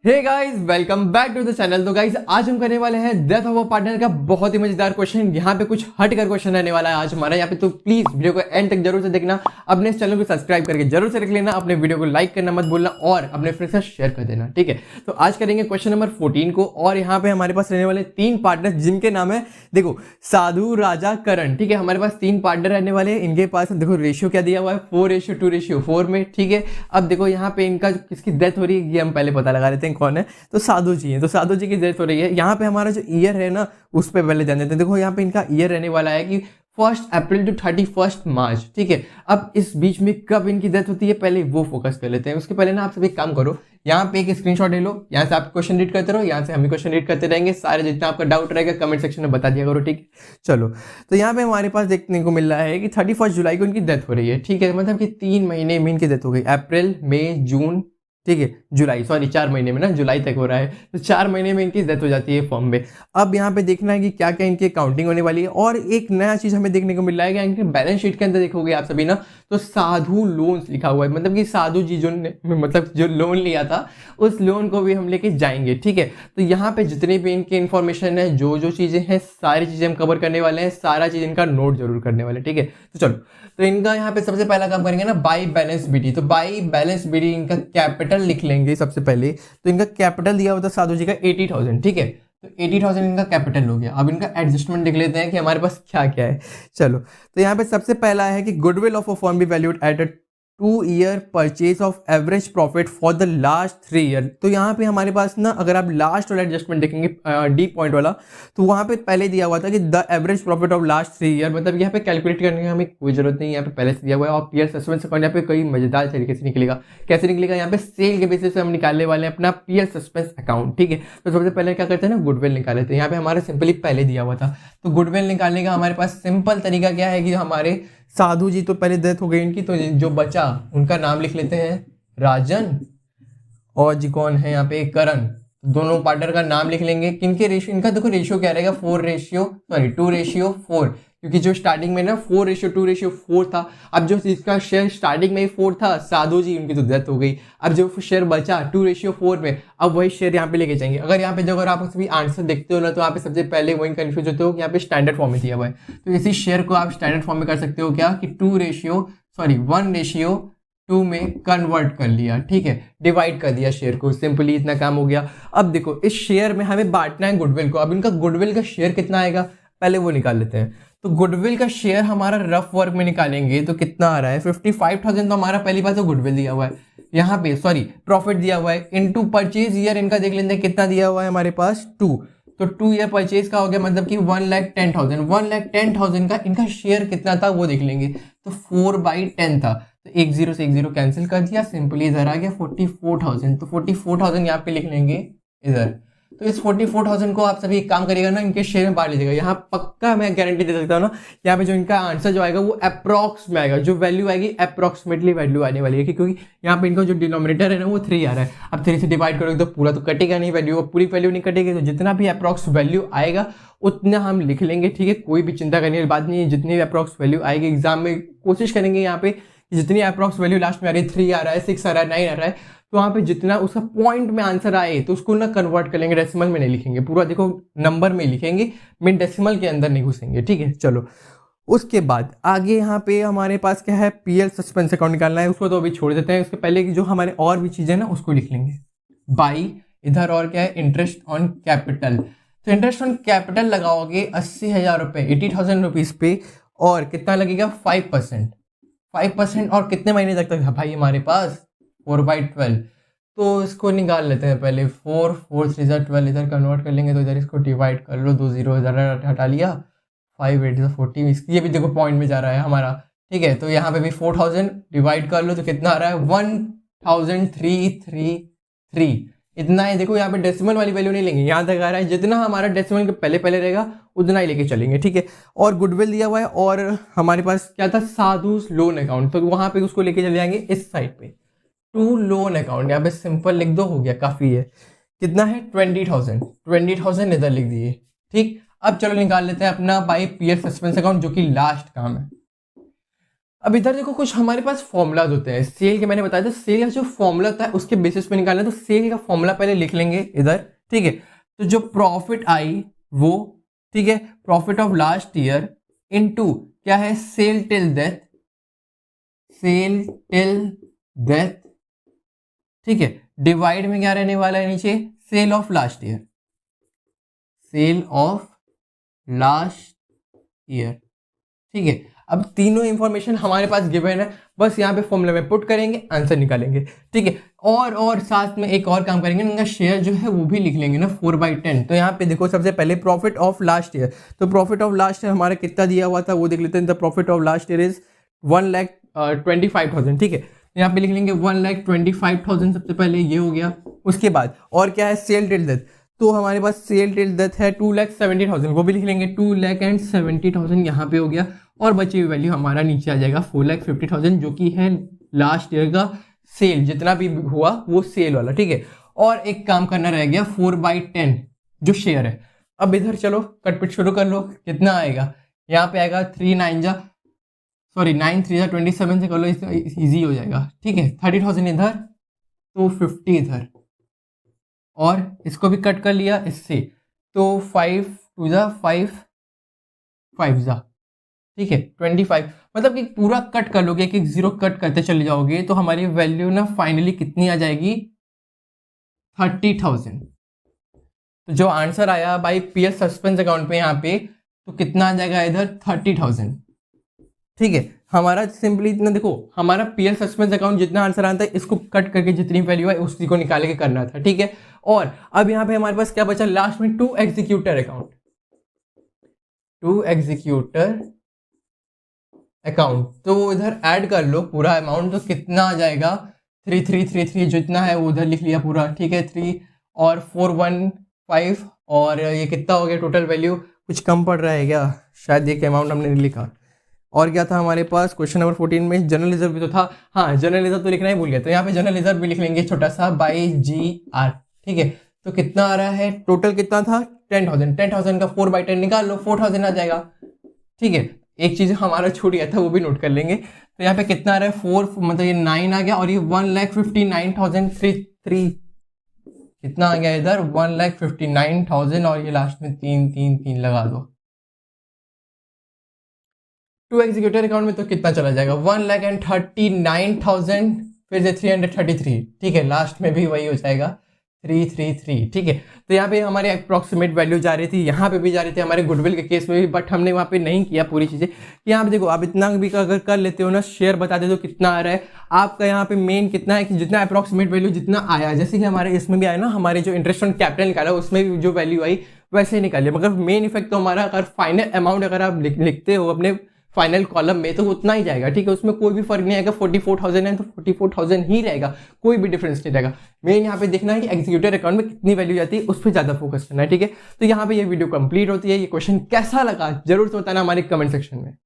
Hey guys, welcome back to the channel. तो guys, आज हम करने वाले हैं डेथ ऑफ अ पार्टनर का बहुत ही मजेदार क्वेश्चन। यहाँ पे कुछ हट कर क्वेश्चन रहने वाला है आज हमारा यहाँ पे, तो प्लीज वीडियो को एंड तक जरूर से देखना। अपने इस चैनल को सब्सक्राइब करके जरूर से रख लेना, अपने वीडियो को लाइक करना मत भूलना और अपने फ्रेंड्स के साथ शेयर कर देना, ठीक है। तो आज करेंगे क्वेश्चन नंबर 14 को, और यहाँ पे हमारे पास रहने वाले 3 पार्टनर जिनके नाम है, देखो, साधु, राजा, करण, ठीक है। हमारे पास 3 पार्टनर रहने वाले हैं। इनके पास देखो रेशियो क्या दिया हुआ है, 4:2:4 में, ठीक है। अब देखो यहाँ पे इनका किसकी डेथ हो रही है ये हम पहले पता लगा लेते हैं कौन है। तो साधु जी हैं, तो साधु जी की डेथ हो रही है। यहाँ पे हमारा जो ईयर है ना, उस पर पहले जान देते हैं। देखो यहाँ पे इनका ईयर रहने वाला है कि 1 अप्रैल टू 31 मार्च, ठीक है। अब इस बीच में कब इनकी डेथ होती है पहले वो फोकस कर लेते हैं। उसके पहले ना आप सब एक काम करो, यहाँ पे एक स्क्रीनशॉट ले लो, यहाँ से आप क्वेश्चन रीड करते रहो, यहाँ से हम भी क्वेश्चन रीड करते रहेंगे। सारे जितना आपका डाउट रहेगा कमेंट सेक्शन में बता दिया करो, ठीक है। चलो, तो यहाँ पे हमारे पास देखने को मिल रहा है कि 31 जुलाई को इनकी डेथ हो रही है, ठीक है। मतलब कि 3 महीने में इनकी डेथ हो गई, अप्रैल, मई, जून, ठीक है, जुलाई, सॉरी 4 महीने में ना, जुलाई तक हो रहा है, तो 4 महीने में इनकी डेथ हो जाती है फॉर्म में। अब यहाँ पे देखना है कि क्या क्या इनकी अकाउंटिंग होने वाली है। और एक नया चीज हमें देखने को मिल रहा है कि इनके बैलेंस शीट के अंदर देखोगे आप सभी ना, तो साधु लोन्स लिखा हुआ है। मतलब कि साधु जी मतलब जो लोन लिया था उस लोन को भी हम लेके जाएंगे, ठीक है। तो यहाँ पे जितने भी इनकी इन्फॉर्मेशन है, जो जो चीजें हैं, सारी चीजें हम कवर करने वाले हैं, सारा चीज इनका नोट जरूर करने वाले, ठीक है। तो चलो, तो इनका यहाँ पे सबसे पहला काम करेंगे ना, बाई बैलेंस बीडी। तो बाई बैलेंस बीडी इनका कैपिटल लिख लेंगे सबसे पहले। तो इनका कैपिटल दिया हुआ था साधु जी का 80,000, ठीक है। तो 80,000 इनका कैपिटल हो गया। अब इनका एडजस्टमेंट देख लेते हैं कि हमारे पास क्या क्या है। चलो, तो यहाँ पे सबसे पहला है कि goodwill of a firm be valued at a 2 year purchase of average profit for the last 3 year. तो यहाँ पे हमारे पास ना, अगर आप लास्ट वाला एडजस्टमेंट देखेंगे, डी पॉइंट वाला, तो वहाँ पे पहले दिया हुआ था कि the average profit of last 3 year. मतलब यहाँ पे कैलकुलेट करने की हमें कोई जरूरत नहीं है, यहाँ पे पहले से दिया हुआ है। और पीएल सस्पेंस अकाउंट यहाँ पे कई मजेदार तरीके से निकलेगा। कैसे निकलेगा, यहाँ पे सेल के बेसिस पे हम निकालने वाले हैं अपना पीएल सस्पेंस अकाउंट, ठीक है। तो सबसे पहले क्या करते हैं ना, गुडविल निकाल लेते हैं। यहाँ पे हमारा सिंपली पहले दिया हुआ था, तो गुडविल निकालने का हमारे पास सिंपल तरीका क्या है कि हमारे साधु जी तो पहले डेथ हो गई इनकी, तो जो बचा उनका नाम लिख लेते हैं राजन, और जी कौन है यहाँ पे, करण। दोनों पार्टनर का नाम लिख लेंगे। किनके रेशियो, इनका देखो रेशियो क्या रहेगा, 2:4 क्योंकि जो स्टार्टिंग में ना 4:2:4 था। अब जो इसका शेयर स्टार्टिंग में ही 4 था, साधु जी उनकी तो डेथ हो गई। अब जो शेयर बचा 2:4 में, अब वही शेयर यहाँ पे लेके जाएंगे। अगर यहाँ पे जो अगर आप सभी आंसर देखते हो ना, तो यहाँ पे सबसे पहले वही कंफ्यूज होते हो कि यहाँ पे स्टैंडर्ड फॉर्म में दिया हुआ है। तो इसी शेयर को आप स्टैंडर्ड फॉर्म में कर सकते हो क्या, कि 1:2 में कन्वर्ट कर लिया, ठीक है, डिवाइड कर दिया शेयर को। सिंपली इतना काम हो गया। अब देखो, इस शेयर में हमें बांटना है गुडविल को। अब इनका गुडविल का शेयर कितना आएगा पहले वो निकाल लेते हैं। तो गुडविल का शेयर हमारा रफ वर्क में निकालेंगे तो कितना आ रहा है, 55,000। तो हमारा पहली बात तो गुडविल दिया हुआ है यहाँ पे, सॉरी प्रॉफिट दिया हुआ है, इनटू परचेज ईयर इनका देख लेते हैं कितना दिया हुआ है हमारे पास, 2। तो 2 ईयर परचेज का हो गया, मतलब कि 1,10,000। 1,10,000 का इनका शेयर कितना था वो देख लेंगे। तो 4/10 था, तो 1 0 से 1 0 कैंसिल कर दिया, सिंपली इधर आ गया 44,000। तो 44,000 यहाँ पे लिख लेंगे इधर। तो इस 44,000 को आप सभी एक काम करिएगा ना, इनके शेयर में बांट लीजिएगा। यहाँ पक्का मैं गारंटी दे सकता हूँ ना, यहाँ पे जो इनका आंसर जो आएगा वो अप्रॉक्स में आएगा, जो वैल्यू आएगी अप्रॉक्सीमेटली वैल्यू आने वाली है, क्योंकि यहाँ पे इनका जो डिनोमिनेटर है ना वो 3 आ रहा है। अब 3 से डिवाइड करोगे तो पूरा तो कटेगा नहीं वैल्यू, पूरी वैल्यू नहीं कटेगी। तो जितना भी अप्रॉक्स वैल्यू आएगा उतना हम लिख लेंगे, ठीक है। कोई भी चिंता करने की बात नहीं है। जितनी भी अप्रॉक्स वैल्यू आएगी एग्जाम में कोशिश करेंगे यहाँ पे, जितनी अप्रॉक्स वैल्यू लास्ट में आ रही है, 3 आ रहा है, 6 आ रहा है, 9 आ रहा है, तो वहाँ पे जितना उसका पॉइंट में आंसर आए तो उसको ना कन्वर्ट कर लेंगे, डेसिमल में नहीं लिखेंगे, पूरा देखो नंबर में लिखेंगे, मिड डेसिमल के अंदर नहीं घुसेंगे, ठीक है। चलो, उसके बाद आगे यहाँ पे हमारे पास क्या है, पीएल सस्पेंस अकाउंट निकालना है, उसको तो अभी छोड़ देते हैं। उसके पहले जो हमारे और भी चीजें ना उसको लिख लेंगे। बाई इधर और क्या है, इंटरेस्ट ऑन कैपिटल। तो इंटरेस्ट ऑन कैपिटल लगाओगे 80,000 रुपये, 80,000 रुपीज पे, और कितना लगेगा, 5%। और कितने महीने तक भाई हमारे पास, 4/12। तो इसको निकाल लेते हैं पहले। 4 3 12 इधर कन्वर्ट कर लेंगे, तो इधर इसको डिवाइड कर लो, 2 0 इधर हटा लिया, 5 8 40। ये भी देखो पॉइंट में जा रहा है हमारा, ठीक है। तो यहाँ पे भी 4,000 डिवाइड कर लो तो कितना आ रहा है, 1,333। इतना ही देखो, यहाँ पे डेसिमल वाली वैल्यू नहीं लेंगे, यहाँ तक आ रहा है। जितना हमारा डेसिमल के पहले पहले रहेगा उतना ही लेके चलेंगे, ठीक है। और गुडविल दिया हुआ है, और हमारे पास क्या था, साधु लोन अकाउंट, तो वहां पे उसको लेके चले जाएंगे इस साइड पे, टू लोन अकाउंट। यहाँ पे सिंपल लिख दो, हो गया, काफी है। कितना है, 20,000 इधर लिख दिए, ठीक। अब चलो निकाल लेते हैं अपना बाई पीएल सस्पेंस अकाउंट, जो कि लास्ट काम है। अब इधर देखो कुछ हमारे पास फॉर्मूलाज होते हैं सेल के, मैंने बताया था सेल का जो फॉर्मूला होता है उसके बेसिस पे निकालना है, तो सेल का फॉर्मूला पहले लिख लेंगे इधर, ठीक है। तो जो प्रॉफिट आई वो, ठीक है, profit of last year into क्या है, sale till date, sale till date, ठीक है, डिवाइड में क्या रहने वाला है नीचे, sale of last year, sale of last year, ठीक है। अब तीनों इंफॉर्मेशन हमारे पास गिवन है, बस यहाँ पे फॉर्मूला में पुट करेंगे, आंसर निकालेंगे, ठीक है। और साथ में एक और काम करेंगे, इनका शेयर जो है वो भी लिख लेंगे ना 4/10। तो यहाँ पे देखो सबसे पहले प्रॉफिट ऑफ लास्ट ईयर, तो प्रॉफिट ऑफ लास्ट ईयर हमारा कितना दिया हुआ था वो देख लेते हैं। The profit of last year is 1,25,000, ठीक है। यहाँ पे लिख लेंगे 1,25,000, सबसे पहले ये हो गया। उसके बाद और क्या है, सेल टिल डेथ, तो हमारे पास सेल टिल डेथ है 2,70,000, वो भी लिख लेंगे 2,70,000 यहाँ पे हो गया। और बची हुई वैल्यू हमारा नीचे आ जाएगा 4,50,000, जो कि है लास्ट ईयर का सेल, जितना भी हुआ वो सेल वाला, ठीक है। और एक काम करना रह गया 4/10 जो शेयर है। अब इधर चलो कटपिट शुरू कर लो, कितना आएगा, यहाँ पे आएगा 9 3 27 से कर लो, इजी हो जाएगा, ठीक है। 30,000 इधर, तो 50 इधर, और इसको भी कट कर लिया इससे, तो 5 2 5 5, ठीक है, 25। मतलब कि पूरा कट कर लोगे, एक जीरो कट करते चले जाओगे, तो हमारी वैल्यू ना फाइनली कितनी आ जाएगी, 30,000। तो जो आंसर आया बाई पीएस सस्पेंस अकाउंट पे यहाँ पे, तो कितना आ जाएगा इधर 30,000, ठीक है। हमारा सिंपली इतना देखो, हमारा पीएल सस्पेंस अकाउंट जितना आंसर आता है इसको कट करके जितनी वैल्यू है उसी को निकाल के करना था, ठीक है। और अब यहाँ पे हमारे पास क्या बचा लास्ट में, to executor account, to executor account, तो इधर ऐड कर लो पूरा अमाउंट, तो कितना आ जाएगा 3333, जितना है वो उधर लिख लिया पूरा, ठीक है। 3 और 415, और ये कितना हो गया टोटल वैल्यू, कुछ कम पड़ रहा है क्या, शायद ये अमाउंट हमने नहीं लिखा। और क्या था हमारे पास क्वेश्चन नंबर 14 में, जनरल रिजर्व भी तो था, हाँ जनरल रिजर्व तो लिखना ही भूल गया, तो यहाँ पे जनरल रिजर्व भी लिख लेंगे छोटा सा बाई GR, ठीक है। तो कितना आ रहा है, टोटल कितना था 10,000, 10,000 का 4/10 निकाल लो, 4,000 आ जाएगा, ठीक है। एक चीज हमारा छूट गया था वो भी नोट कर लेंगे, तो यहाँ पे कितना आ रहा है 4, मतलब ये 9 आ गया, और ये 1,59,003, कितना आ गया इधर 1,59,000, और ये लास्ट में 3 लगा दो। टू एग्जीक्यूटर अकाउंट में तो कितना चला जाएगा 1,39,000, फिर से 333, ठीक है, लास्ट में भी वही हो जाएगा 333, ठीक है। तो यहाँ पे हमारे अप्रोक्सीमेट वैल्यू जा रही थी, यहाँ पे भी जा रही थी हमारे गुडविल के केस में भी, बट हमने वहाँ पे नहीं किया पूरी चीज़ें। यहाँ पे देखो आप इतना भी अगर कर लेते हो ना, शेयर बता दे तो कितना आ रहा है आपका, यहाँ पे मेन कितना है कि जितना अप्रोक्सीमेट वैल्यू जितना आया, जैसे कि हमारे इसमें भी आया ना, हमारे जो इंटरेस्ट ऑन कैपिटल निकाला उसमें भी जो वैल्यू आई वैसे ही निकालिए, मगर मेन इफेक्ट तो हमारा अगर फाइनल अमाउंट अगर आप लिखते हो अपने फाइनल कॉलम में तो उतना ही जाएगा, ठीक है। उसमें कोई भी फर्क नहीं आएगा, 44,000 है तो 44,000 ही रहेगा, कोई भी डिफरेंस नहीं रहेगा। मेन यहाँ पे देखना है कि एग्जीक्यूटिव अकाउंट में कितनी वैल्यू जाती है, उस पर ज्यादा फोकस करना है, ठीक है। तो यहाँ पे ये वीडियो कंप्लीट होती है। ये क्वेश्चन कैसा लगा जरूर से बताना हमारे कमेंट सेक्शन में।